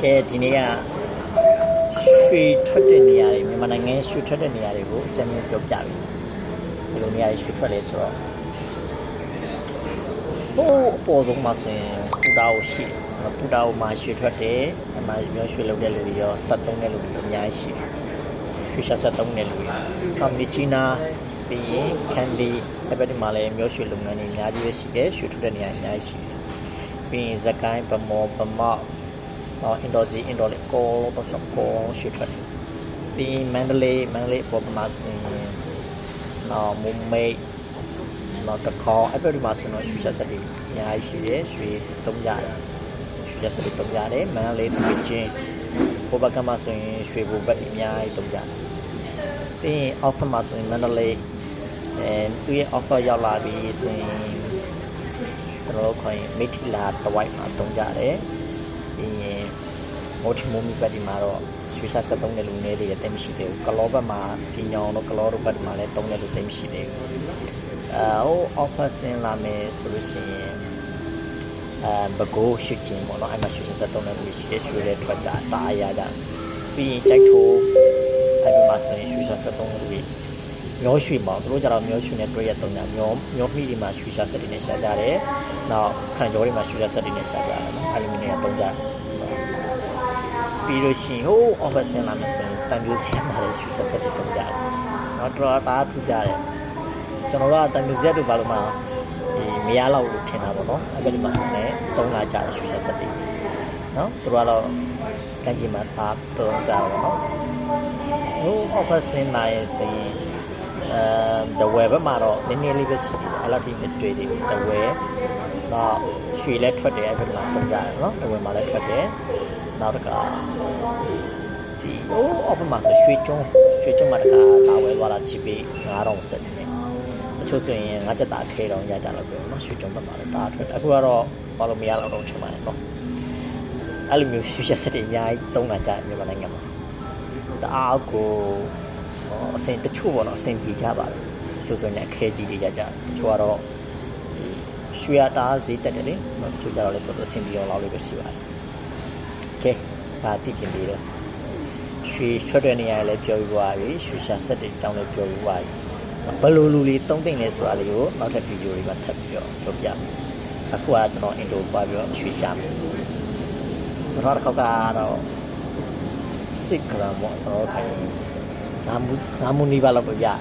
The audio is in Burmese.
ကဲဒီနေ့ကရွှေထွက်တဲ့နေရာတွေမြန်မာနိုင်ငံရွှေထွက်တဲ့နေရာတွေကိုအကြမ်းပြောပြပြီဘယ်လိုနေရာရွှေထွက်လဲဆိုတော့ဟိုးအပေါ်ဆုံးမှာဆိုရင်ပူတာကိုရှိတယ်ပူတာကိုမှာရွှေထွက်တယ်အမှမျိုးရွှေလုပ်တဲ့လူတွေရော73တဲ့လူတွေအများကြီးရှိတယ်ရွှေ73တဲ့လူတွေမြစ်ကြီးနားပြီးရင်ခန္ဒီအဲ့ဘက်ဒီမှာလည်းမျိုးရွှေလုပ်ငန်းတွေအများကြီးပဲရှိတယ်ရွှေထွက်တဲ့နေရာအများကြီးရှိတယ်ပြီးရင်ဇကိုင်းဗမောဗမောက်အင်ဒိုဂျီအင်ဒိုလေးကိုတော့စကောရွှေထွက်တယ်ဒီမန္တလေးပေါ်မှာဆိုရင်မုံမိတ်တခေါအဲ့ဘက်ဒီမှာဆိုတော့ရွှေချက်စက်တွေအများကြီးရှိတယ်ရွှေတုံးရတယ်ရွှေချက်စက်တွေတုံးရတယ်မန္တလေးပြည်ချင်းဘိုးဘကမှာဆိုရင်ရွှေဘိုဘက်အများကြီးတုံးရတယ်ပြီးရင်အောက်ဘက်မှာဆိုရင်မန္တလေးသူရဲ့အောက်ဘက်ရောက်လာပြီးဆိုရင်ကျွန်တော်တို့ခေါ်ရင်မိထီလာတဝိုက်မှာတုံးကြတယ်ပြီးရင်မိုတီမိုမီဘက်ဒီမှာတော့ရွှေချက်စက်တုံးတဲ့လူနေတွေတိတ်မရှိသေးဘူးကလောဘက်မှာပြညောင်တို့ကလောတို့ဘက်ဒီမှာလည်းတုံးတဲ့လူတိတ်မရှိသေးဘူးoffer ဆင်းလာမယ်ဆိုလို့ရှိရင်ဘကိုးရှိချင်းပေါ့နော်အဲ့မှာရွှေ73နဲ့လူရှိတယ်ရွှေလည်းထွက်ကြတာအရာကြပြီးရင်ကြိုက်ထိုးအဲ့ဒီမှာဆိုရင်ရွှေ73လူတွေမျိုးရွှေပေါ့သူတို့ကြတော့မျိုးရွှေနဲ့တွဲရ3ညမျိုးမိတွေမှာရွှေ70တွေနဲ့ရှာကြတယ်နောက်ခံကြောတွေမှာရွှေ70တွေနဲ့ရှာကြတယ်နော်အဲ့လိုမျိုးနဲ့3ကြပြီးလို့ရှိရင်offer ဆင်းလာမယ်ဆိုရင်တန်ပြိုးစီမှာလည်းရွှေ70တွေ3ကြတယ်နောက်တော့တာထူကြတယ်ကျွန်တော်ကတန်မြူဇက်တို့ဘာလို့မှမရတော့ဘူးထင်တာပေါ့နော်အဲ့ဒီမှာဆိုရင်3လာကြတယ်ရွှေဆက်တွေနော်သူတို့ကတော့ကန့်ကြီးမှာတာတော့တာပေါ့နော်ဟို offer ဆင်းလာရင်ဆိုရင်the web ဘက်မှာတော့နည်းနည်းလေးပဲရှိတယ်အဲ့လိုဒီတွေ့တယ် the web တော့ရွှေလည်းထွက်တယ်အဲ့ဒီမှာတုံးကြတယ်နော် the web မှာလည်းထွက်တယ်နောက်တစ်ခါဒီ offer မှာဆိုရွှေကျုံမှာတခါတာဝဲသွားတာကြည့်ပြီး9000စက်တယ်အချို့ဆိုရင်ငါချက်တာခဲတော့ရကြတော့ပြောနော်ရွှေကြုံဘက်မှာလည်းတာထွက်အခုကတော့ဘာလို့မရတော့ထင်ပါတယ်နော်အဲ့လိုမျိုးရွှေချက်စက်တွေအများကြီးတုံးလာကြတယ်မြန်မာနိုင်ငံမှာတအားကိုအစင်တချို့ပေါ့နော်အစင်ပြေကြပါတယ်အချို့ဆိုရင်အခဲကြီးတွေရကြတချို့ကတော့ရွှေတာဈေးတက်တယ်လေတချို့ကြတော့လည်းတော်တော်အစင်ပြေအောင်လောက်လေးပဲရှိပါတယ်ကဲဒါတိကျနေတော့ရွှေထွက်တဲ့နေရာလည်းပြောပြီးသွားပြီရွှေရှာဆက်တွေအကြောင်းလည်းပြောပြီးသွားပြီဘယ်လိုလူတွေတုံးသိမ့်လဲဆိုတာလေးကိုနောက်ထပ်ဗီဒီယိုတွေမှာထပ်ပြီးတော့ပြောပြမယ်အခုကကျွန်တော်အင်ဒိုပါပြီးတော့ရွှေရှာမယ်ကျွန်တော်တစ်ခေါက်ကတော့6 gram ပေါ့ကျွန်တော်ခိုင်းငါမူနီးပါလောက်တော့ရတယ်